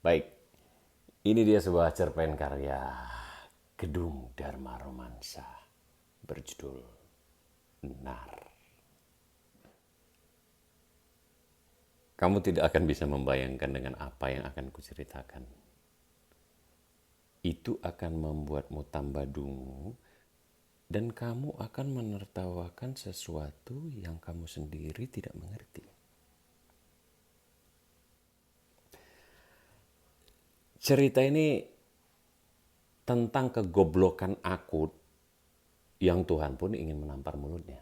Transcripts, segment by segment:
Baik, ini dia sebuah cerpen karya Gedung Dharma Romansa berjudul Nar. Kamu tidak akan bisa membayangkan dengan apa yang akan kuceritakan. Itu akan membuatmu tambah dungu dan kamu akan menertawakan sesuatu yang kamu sendiri tidak mengerti. Cerita ini tentang kegoblokan aku yang Tuhan pun ingin menampar mulutnya.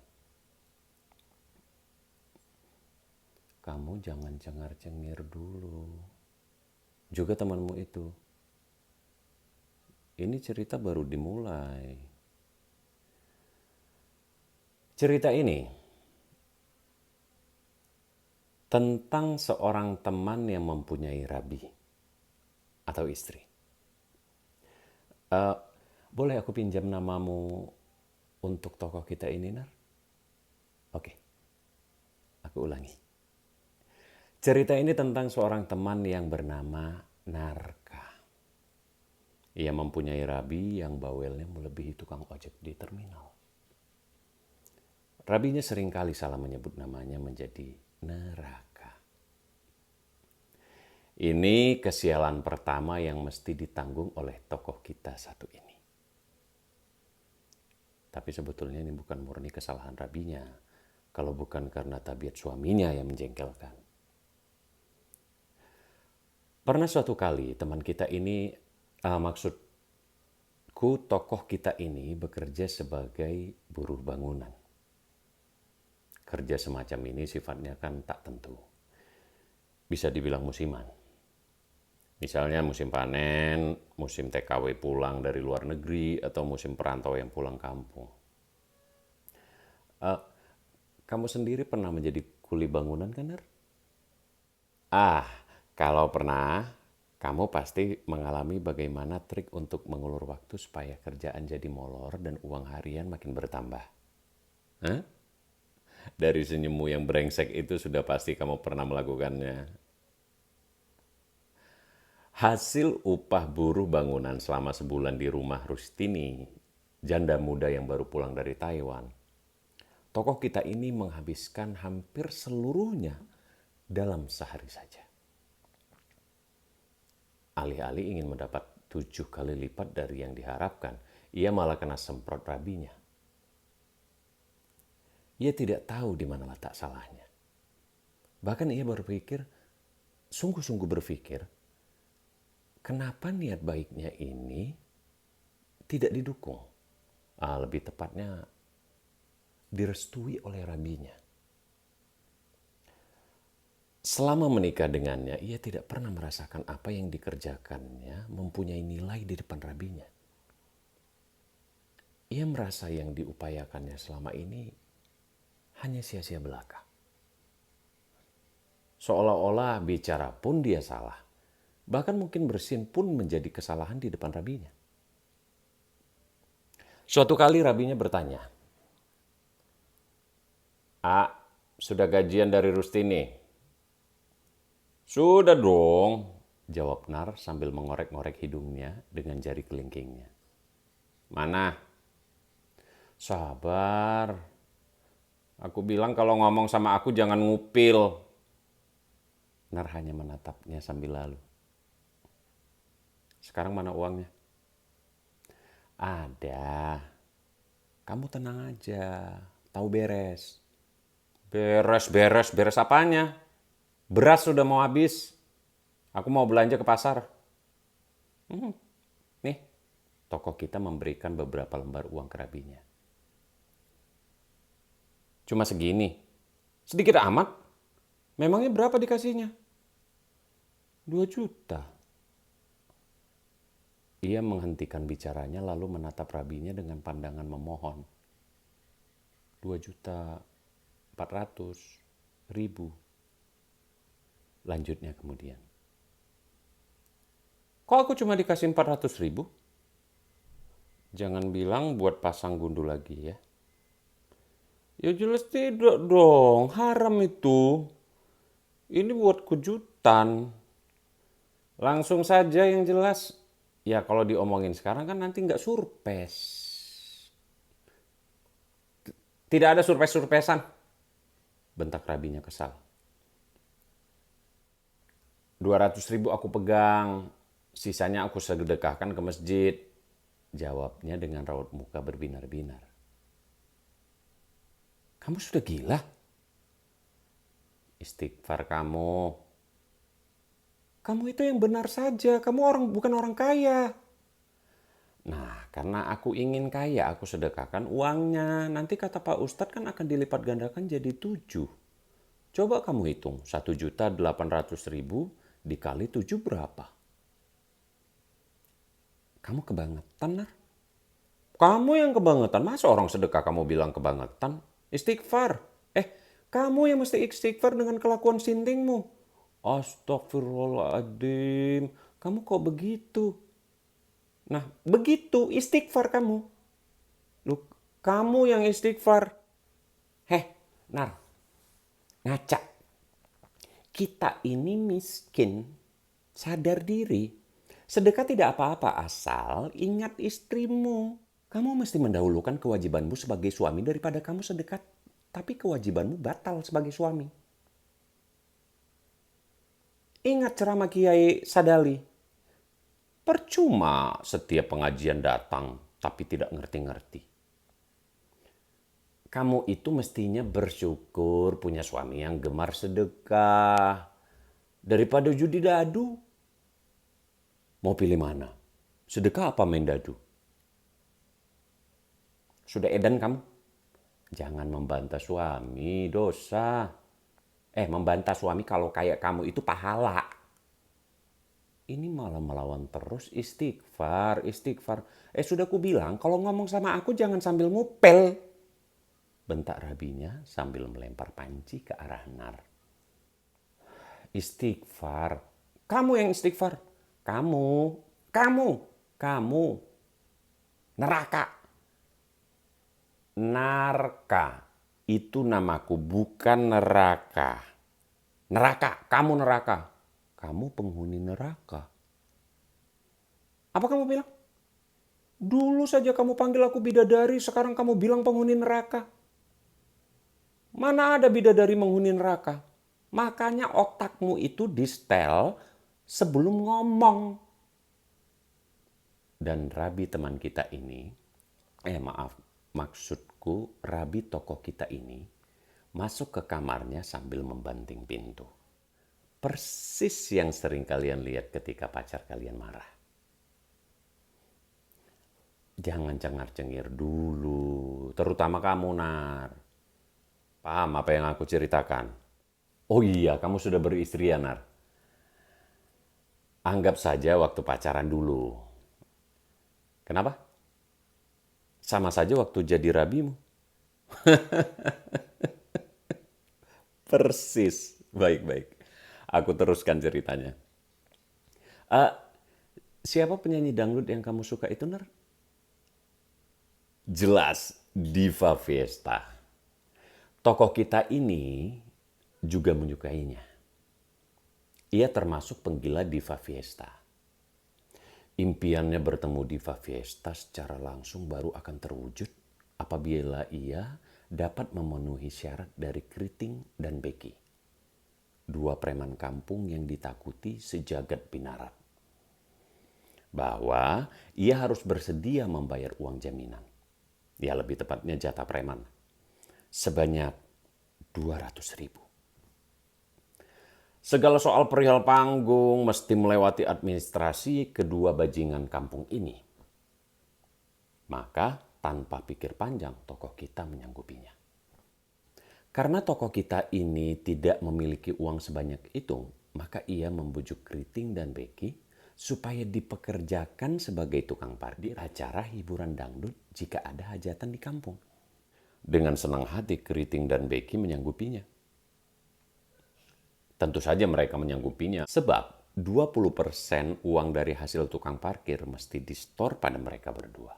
Kamu jangan cengar-cengir dulu. Juga temanmu itu. Ini cerita baru dimulai. Cerita ini tentang seorang teman yang mempunyai rabi atau istri. Boleh aku pinjam namamu untuk tokoh kita ini, Nar? Oke, aku ulangi. Cerita ini tentang seorang teman yang bernama Narka. Ia mempunyai rabi yang bawelnya melebihi tukang ojek di terminal. Rabinya seringkali salah menyebut namanya menjadi neraka. Ini kesialan pertama yang mesti ditanggung oleh tokoh kita satu ini. Tapi sebetulnya ini bukan murni kesalahan rabinya, kalau bukan karena tabiat suaminya yang menjengkelkan. Pernah suatu kali teman kita ini, maksudku tokoh kita ini bekerja sebagai buruh bangunan. Kerja semacam ini sifatnya kan tak tentu. Bisa dibilang musiman. Misalnya musim panen, musim TKW pulang dari luar negeri, atau musim perantau yang pulang kampung. Kamu sendiri pernah menjadi kuli bangunan kan, Ner? Ah, kalau pernah, kamu pasti mengalami bagaimana trik untuk mengulur waktu supaya kerjaan jadi molor dan uang harian makin bertambah. Hah? Dari senyummu yang brengsek itu sudah pasti kamu pernah melakukannya. Hasil upah buruh bangunan selama sebulan di rumah Rustini, janda muda yang baru pulang dari Taiwan. Tokoh kita ini menghabiskan hampir seluruhnya dalam sehari saja. Alih-alih ingin mendapat 7 kali lipat dari yang diharapkan, ia malah kena semprot rabinya. Ia tidak tahu di mana letak salahnya. Bahkan ia berpikir, sungguh-sungguh berpikir, kenapa niat baiknya ini tidak didukung? Lebih tepatnya direstui oleh rabinya. Selama menikah dengannya, ia tidak pernah merasakan apa yang dikerjakannya mempunyai nilai di depan rabinya. Ia merasa yang diupayakannya selama ini hanya sia-sia belaka. Seolah-olah bicara pun dia salah. Bahkan mungkin bersin pun menjadi kesalahan di depan rabinya. Suatu kali rabinya bertanya, sudah gajian dari Rustini? Sudah dong, jawab Nar sambil mengorek-ngorek hidungnya dengan jari kelingkingnya. Mana? Sabar. Aku bilang kalau ngomong sama aku jangan ngupil. Nar hanya menatapnya sambil lalu. Sekarang mana uangnya? Ada. Kamu tenang aja. Tahu beres. Beres apanya? Beras sudah mau habis. Aku mau belanja ke pasar. Nih, toko kita memberikan beberapa lembar uang kerabinya. Cuma segini. Sedikit amat. Memangnya berapa dikasihnya? 2 juta. Ia menghentikan bicaranya lalu menatap rabinya dengan pandangan memohon. 2.400.000. Lanjutnya kemudian. Kok aku cuma dikasih 400.000? Jangan bilang buat pasang gundu lagi ya. Ya jelas tidak dong, haram itu. Ini buat kejutan. Langsung saja yang jelas. Ya kalau diomongin sekarang kan nanti nggak surpes. Tidak ada surpes-surpesan. Bentak Rabinya kesal. 200.000 aku pegang. Sisanya aku sedekahkan ke masjid. Jawabnya dengan raut muka berbinar-binar. Kamu sudah gila? Istighfar kamu. Kamu itu yang benar saja. Kamu bukan orang kaya. Nah, karena aku ingin kaya, aku sedekahkan uangnya. Nanti kata Pak Ustadz kan akan dilipat gandakan jadi 7. Coba kamu hitung, 1.800.000 dikali 7 berapa? Kamu kebangetan, Nar. Kamu yang kebangetan. Masa orang sedekah kamu bilang kebangetan? Istighfar. Kamu yang mesti istighfar dengan kelakuan sintingmu. Astagfirullahaladzim. Kamu kok begitu? Nah, begitu istighfar kamu. Lu, kamu yang istighfar. Nar, ngaca. Kita ini miskin, sadar diri. Sedekah tidak apa-apa asal ingat istrimu. Kamu mesti mendahulukan kewajibanmu sebagai suami daripada kamu sedekah. Tapi kewajibanmu batal sebagai suami. Ingat ceramah Kiai Sadali. Percuma setiap pengajian datang tapi tidak ngerti-ngerti. Kamu itu mestinya bersyukur punya suami yang gemar sedekah. Daripada judi dadu. Mau pilih mana? Sedekah apa main dadu? Sudah edan kamu? Jangan membantah suami, dosa. Membantah suami kalau kayak kamu itu pahala. Ini malah melawan terus istighfar. Sudah ku bilang kalau ngomong sama aku jangan sambil ngupel. Bentak Rabinya sambil melempar panci ke arah Nar. Istighfar. Kamu yang istighfar. Kamu. Neraka. Narka. Itu namaku, bukan neraka. Kamu neraka. Kamu penghuni neraka. Apa kamu bilang? Dulu saja kamu panggil aku bidadari, sekarang kamu bilang penghuni neraka. Mana ada bidadari menghuni neraka? Makanya otakmu itu di-setel sebelum ngomong. Dan Rabi teman kita ini, maksudku Rabi tokoh kita ini, masuk ke kamarnya sambil membanting pintu. Persis yang sering kalian lihat ketika pacar kalian marah. Jangan cengar-cengir dulu, terutama kamu, Nar. Paham apa yang aku ceritakan? Oh iya, kamu sudah beristri ya, Nar? Anggap saja waktu pacaran dulu. Kenapa? Sama saja waktu jadi rabimu. Persis. Baik. Aku teruskan ceritanya. Siapa penyanyi dangdut yang kamu suka itu, Nar? Jelas, Diva Fiesta. Tokoh kita ini juga menyukainya. Ia termasuk penggila Diva Fiesta. Impiannya bertemu Diva Fiesta secara langsung baru akan terwujud apabila ia dapat memenuhi syarat dari Kriting dan Becky. 2 preman kampung yang ditakuti sejagat Binarat. Bahwa ia harus bersedia membayar uang jaminan. Ya lebih tepatnya jatah preman. Sebanyak 200.000. Segala soal perihal panggung mesti melewati administrasi kedua bajingan kampung ini. Maka tanpa pikir panjang tokoh kita menyanggupinya. Karena tokoh kita ini tidak memiliki uang sebanyak itu, maka ia membujuk Kriting dan Becky supaya dipekerjakan sebagai tukang parkir acara hiburan dangdut jika ada hajatan di kampung. Dengan senang hati Kriting dan Becky menyanggupinya. Tentu saja mereka menyanggupinya sebab 20% uang dari hasil tukang parkir mesti di-store pada mereka berdua.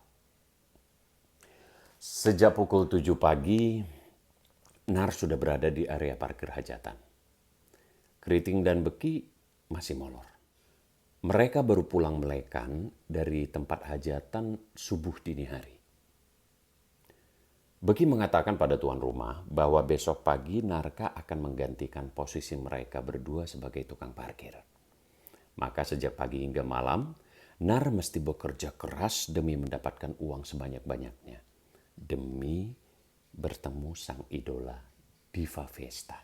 Sejak pukul 7 pagi, Nar sudah berada di area parkir hajatan. Kriting dan Becky masih molor. Mereka baru pulang melekan dari tempat hajatan subuh dini hari. Beki mengatakan pada tuan rumah bahwa besok pagi Narka akan menggantikan posisi mereka berdua sebagai tukang parkir. Maka sejak pagi hingga malam, Nar mesti bekerja keras demi mendapatkan uang sebanyak-banyaknya. Demi bertemu sang idola Diva Fiesta.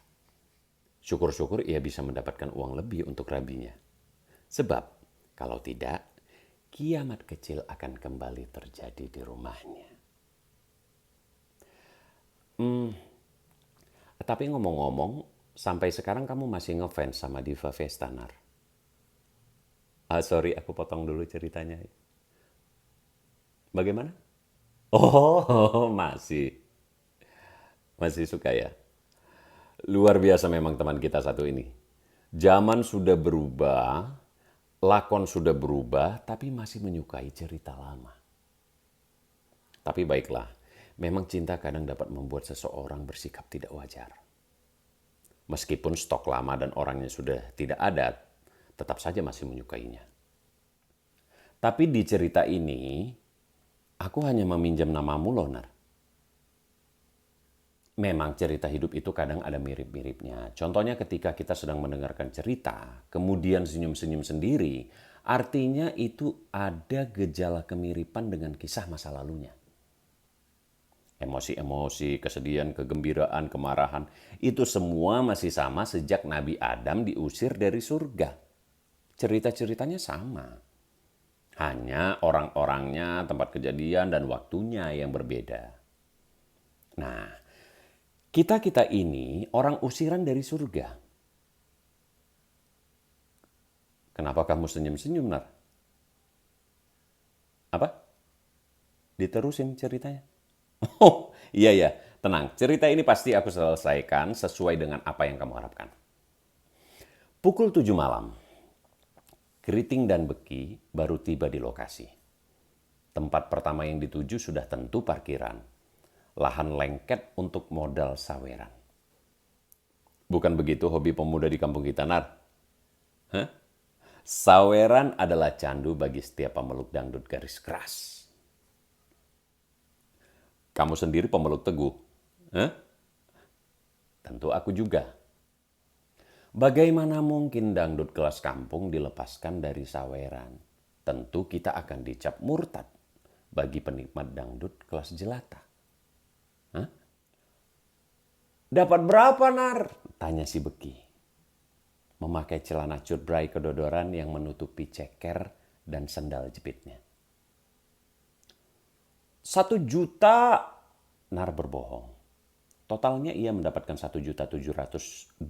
Syukur-syukur ia bisa mendapatkan uang lebih untuk rabinya. Sebab kalau tidak, kiamat kecil akan kembali terjadi di rumahnya. Tapi ngomong-ngomong, sampai sekarang kamu masih ngefans sama Diva Fiesta, Nar? Sorry, aku potong dulu ceritanya. Bagaimana? Oh, masih. Masih suka ya? Luar biasa memang teman kita satu ini. Zaman sudah berubah, lakon sudah berubah, tapi masih menyukai cerita lama. Tapi baiklah, memang cinta kadang dapat membuat seseorang bersikap tidak wajar. Meskipun stok lama dan orangnya sudah tidak ada, tetap saja masih menyukainya. Tapi di cerita ini, aku hanya meminjam namamu, Lonar. Memang cerita hidup itu kadang ada mirip-miripnya. Contohnya ketika kita sedang mendengarkan cerita, kemudian senyum-senyum sendiri, artinya itu ada gejala kemiripan dengan kisah masa lalunya. Emosi-emosi, kesedihan, kegembiraan, kemarahan, itu semua masih sama sejak Nabi Adam diusir dari surga. Cerita-ceritanya sama. Hanya orang-orangnya, tempat kejadian, dan waktunya yang berbeda. Nah, kita ini orang usiran dari surga. Kenapa kamu senyum-senyum, Nar? Apa? Diterusin ceritanya. Oh, iya ya, tenang. Cerita ini pasti aku selesaikan sesuai dengan apa yang kamu harapkan. Pukul 7 malam, Keriting dan Beki baru tiba di lokasi. Tempat pertama yang dituju sudah tentu parkiran. Lahan lengket untuk modal saweran. Bukan begitu hobi pemuda di kampung kita, Nar? Hah? Saweran adalah candu bagi setiap pemeluk dangdut garis keras. Kamu sendiri pemeluk teguh. Hah? Tentu aku juga. Bagaimana mungkin dangdut kelas kampung dilepaskan dari saweran? Tentu kita akan dicap murtad bagi penikmat dangdut kelas jelata. Hah? Dapat berapa, Nar? Tanya si Beki. Memakai celana cutbray kedodoran yang menutupi ceker dan sendal jepitnya. 1 juta, Nar berbohong. Totalnya ia mendapatkan 1.727.000.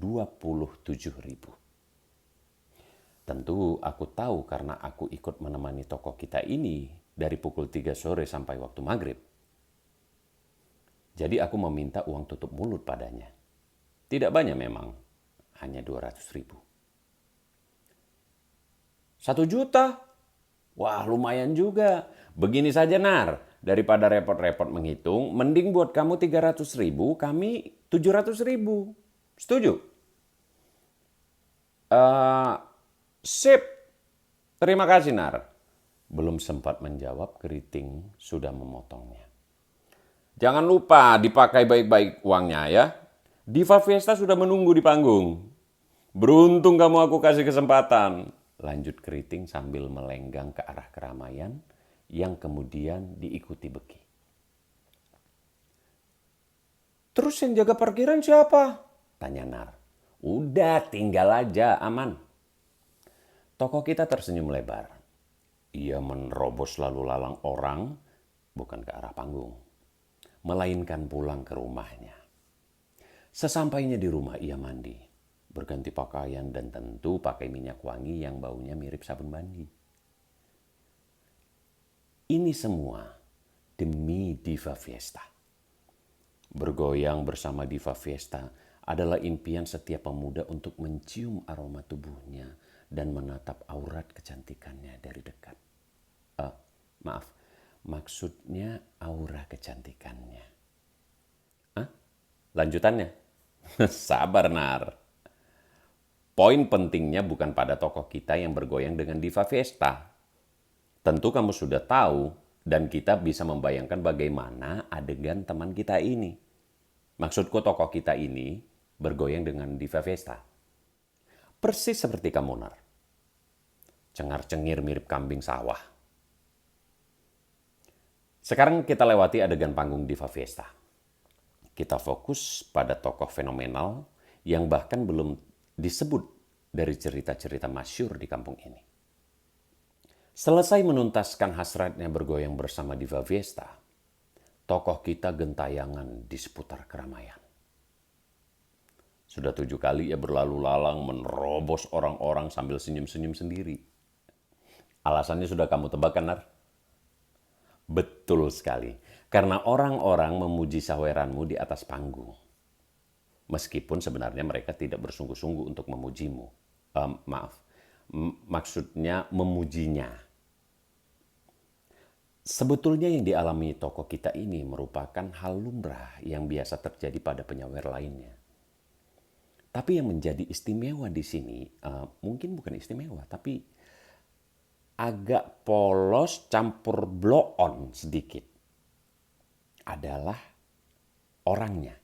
Tentu aku tahu karena aku ikut menemani tokoh kita ini dari pukul 3 sore sampai waktu maghrib. Jadi aku meminta uang tutup mulut padanya. Tidak banyak memang, hanya 200.000. 1 juta? Wah, lumayan juga. Begini saja, Nar. Daripada repot-repot menghitung, mending buat kamu 300.000, kami 700.000. Setuju? Sip. Terima kasih, Nar. Belum sempat menjawab, Keriting sudah memotongnya. Jangan lupa dipakai baik-baik uangnya ya. Diva Fiesta sudah menunggu di panggung. Beruntung kamu aku kasih kesempatan. Lanjut Keriting sambil melenggang ke arah keramaian yang kemudian diikuti Beki. Terus yang jaga parkiran siapa? Tanya Nar. Udah, tinggal aja, aman. Tokoh kita tersenyum lebar. Ia menerobos lalu lalang orang, bukan ke arah panggung, melainkan pulang ke rumahnya. Sesampainya di rumah ia mandi, berganti pakaian dan tentu pakai minyak wangi yang baunya mirip sabun mandi. Ini semua demi Diva Fiesta. Bergoyang bersama Diva Fiesta adalah impian setiap pemuda untuk mencium aroma tubuhnya dan menatap aurat kecantikannya dari dekat. Maksudnya aura kecantikannya. Lanjutannya? Sabar, Nar. Poin pentingnya bukan pada tokoh kita yang bergoyang dengan diva fiesta. Tentu kamu sudah tahu dan kita bisa membayangkan bagaimana adegan teman kita ini. Maksudku tokoh kita ini bergoyang dengan diva fiesta. Persis seperti kamu, Nar. Cengar-cengir mirip kambing sawah. Sekarang kita lewati adegan panggung diva fiesta. Kita fokus pada tokoh fenomenal yang bahkan belum disebut dari cerita-cerita masyhur di kampung ini. Selesai menuntaskan hasratnya bergoyang bersama diva fiesta, tokoh kita gentayangan di seputar keramaian. Sudah 7 kali ia berlalu lalang menerobos orang-orang sambil senyum-senyum sendiri. Alasannya sudah kamu tebak kan, Nar? Betul sekali. Karena orang-orang memuji saweranmu di atas panggung. Meskipun sebenarnya mereka tidak bersungguh-sungguh untuk memujimu. Maksudnya memujinya. Sebetulnya yang dialami tokoh kita ini merupakan hal lumrah yang biasa terjadi pada penyawer lainnya. Tapi yang menjadi istimewa di sini, mungkin bukan istimewa, tapi agak polos campur blow on sedikit, adalah orangnya,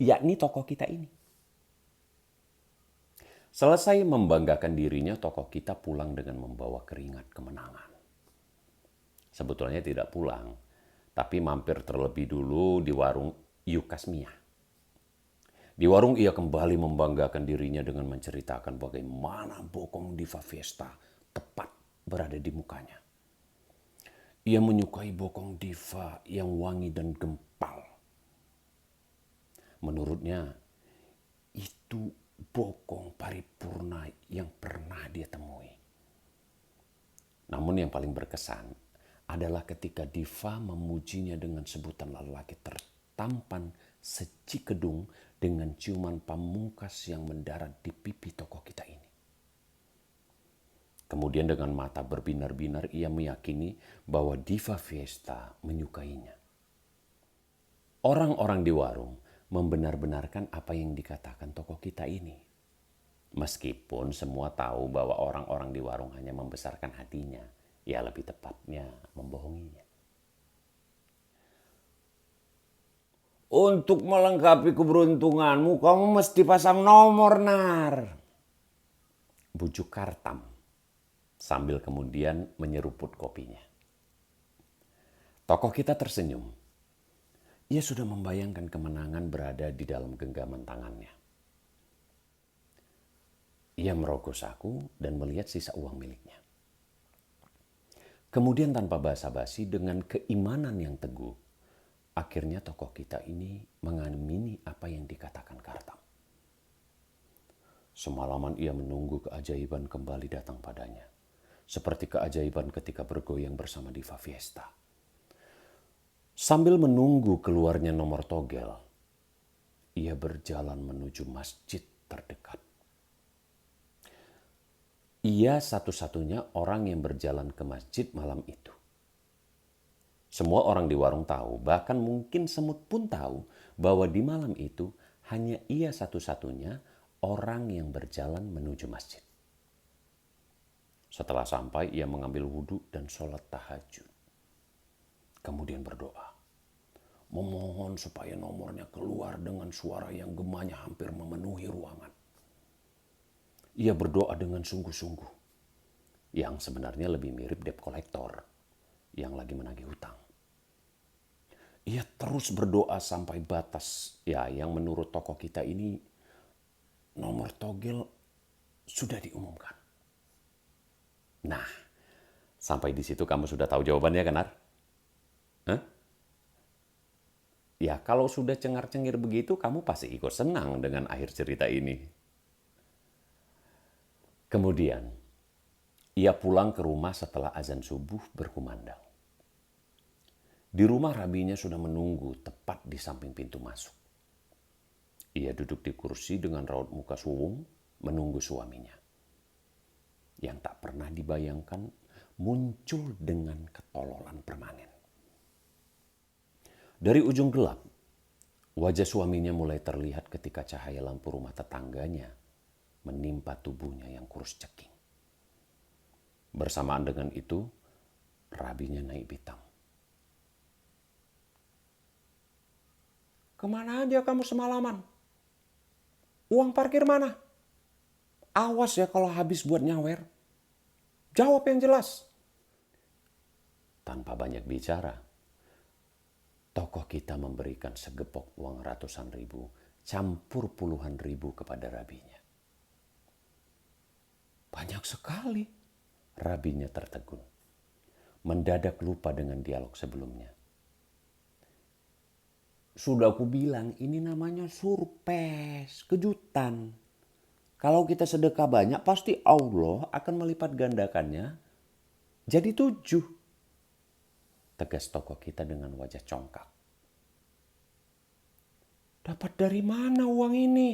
yakni tokoh kita ini. Selesai membanggakan dirinya, tokoh kita pulang dengan membawa keringat kemenangan. Sebetulnya tidak pulang, tapi mampir terlebih dulu di warung Yukasmia. Di warung ia kembali membanggakan dirinya dengan menceritakan bagaimana bokong diva fiesta tepat berada di mukanya. Ia menyukai bokong diva yang wangi dan gempal. Menurutnya, itu bokong paripurna yang pernah dia temui. Namun yang paling berkesan adalah ketika diva memujinya dengan sebutan lelaki tertampan secikedung dengan ciuman pamungkas yang mendarat di pipi tokoh kita ini. Kemudian dengan mata berbinar-binar ia meyakini bahwa diva fiesta menyukainya. Orang-orang di warung membenar-benarkan apa yang dikatakan tokoh kita ini. Meskipun semua tahu bahwa orang-orang di warung hanya membesarkan hatinya, ya lebih tepatnya membohonginya. Untuk melengkapi keberuntunganmu, kamu mesti pasang nomor, Nar. Bujuk Kartam sambil kemudian menyeruput kopinya. Tokoh kita tersenyum. Ia sudah membayangkan kemenangan berada di dalam genggaman tangannya. Ia merogoh saku dan melihat sisa uang miliknya. Kemudian tanpa basa-basi dengan keimanan yang teguh, akhirnya tokoh kita ini mengamini apa yang dikatakan Kartam. Semalaman ia menunggu keajaiban kembali datang padanya. Seperti keajaiban ketika bergoyang bersama diva fiesta. Sambil menunggu keluarnya nomor togel, ia berjalan menuju masjid terdekat. Ia satu-satunya orang yang berjalan ke masjid malam itu. Semua orang di warung tahu, bahkan mungkin semut pun tahu bahwa di malam itu hanya ia satu-satunya orang yang berjalan menuju masjid. Setelah sampai, ia mengambil wudhu dan sholat tahajud. Kemudian berdoa, memohon supaya nomornya keluar dengan suara yang gemanya hampir memenuhi ruangan. Ia berdoa dengan sungguh-sungguh, yang sebenarnya lebih mirip debt collector yang lagi menagih hutang. Ia terus berdoa sampai batas, yang menurut tokoh kita ini nomor togel sudah diumumkan. Nah, sampai di situ kamu sudah tahu jawabannya kan, Nar? Hah? Ya, kalau sudah cengar-cengir begitu, kamu pasti ikut senang dengan akhir cerita ini. Kemudian, ia pulang ke rumah setelah azan subuh berkumandang. Di rumah rabinya sudah menunggu tepat di samping pintu masuk. Ia duduk di kursi dengan raut muka suwung menunggu suaminya. Yang tak pernah dibayangkan muncul dengan ketololan permanen. Dari ujung gelap, wajah suaminya mulai terlihat ketika cahaya lampu rumah tetangganya menimpa tubuhnya yang kurus ceking. Bersamaan dengan itu, rabinya naik pitam. Kemana aja kamu semalaman? Uang parkir mana? Awas ya kalau habis buat nyawer. Jawab yang jelas. Tanpa banyak bicara, tokoh kita memberikan segepok uang ratusan ribu, campur puluhan ribu kepada rabinya. Banyak sekali. Rabinya tertegun. Mendadak lupa dengan dialog sebelumnya. Sudah aku bilang ini namanya surprise, kejutan. Kalau kita sedekah banyak pasti Allah akan melipat gandakannya jadi 7. Tegas tokoh kita dengan wajah congkak. Dapat dari mana uang ini?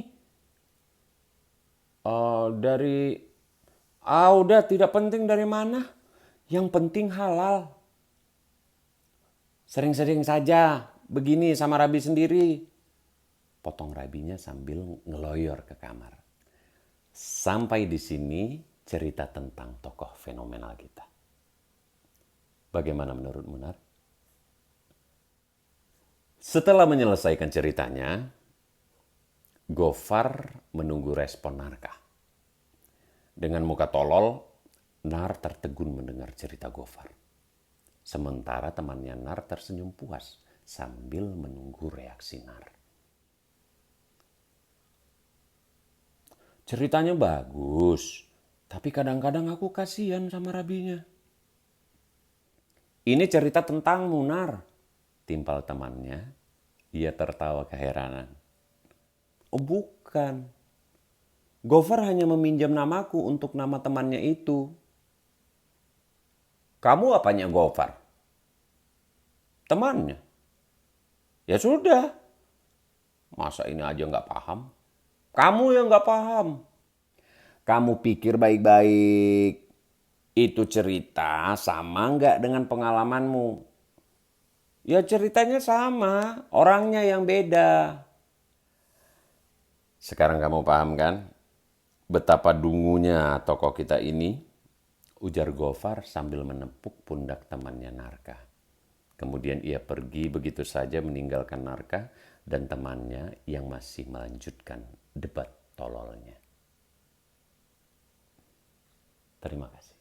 Udah tidak penting dari mana. Yang penting halal. Sering-sering saja begini sama Rabi sendiri. Potong Rabinya sambil ngeloyor ke kamar. Sampai di sini cerita tentang tokoh fenomenal kita. Bagaimana menurut Munar? Setelah menyelesaikan ceritanya, Gofar menunggu respon Narka. Dengan muka tolol, Nar tertegun mendengar cerita Gofar. Sementara temannya Nar tersenyum puas sambil menunggu reaksi Nar. Ceritanya bagus, tapi kadang-kadang aku kasihan sama Rabinya. Ini cerita tentang Nar, timpal temannya. Ia tertawa keheranan. Oh bukan, Gofar hanya meminjam namaku untuk nama temannya itu. Kamu apanya Gofar? Temannya. Ya sudah. Masa ini aja nggak paham? Kamu yang nggak paham. Kamu pikir baik-baik. Itu cerita sama nggak dengan pengalamanmu? Ya ceritanya sama, orangnya yang beda. Sekarang kamu paham kan? Betapa dungunya tokoh kita ini, ujar Gofar sambil menepuk pundak temannya Narka. Kemudian ia pergi begitu saja meninggalkan Narka dan temannya yang masih melanjutkan debat tololnya. Terima kasih.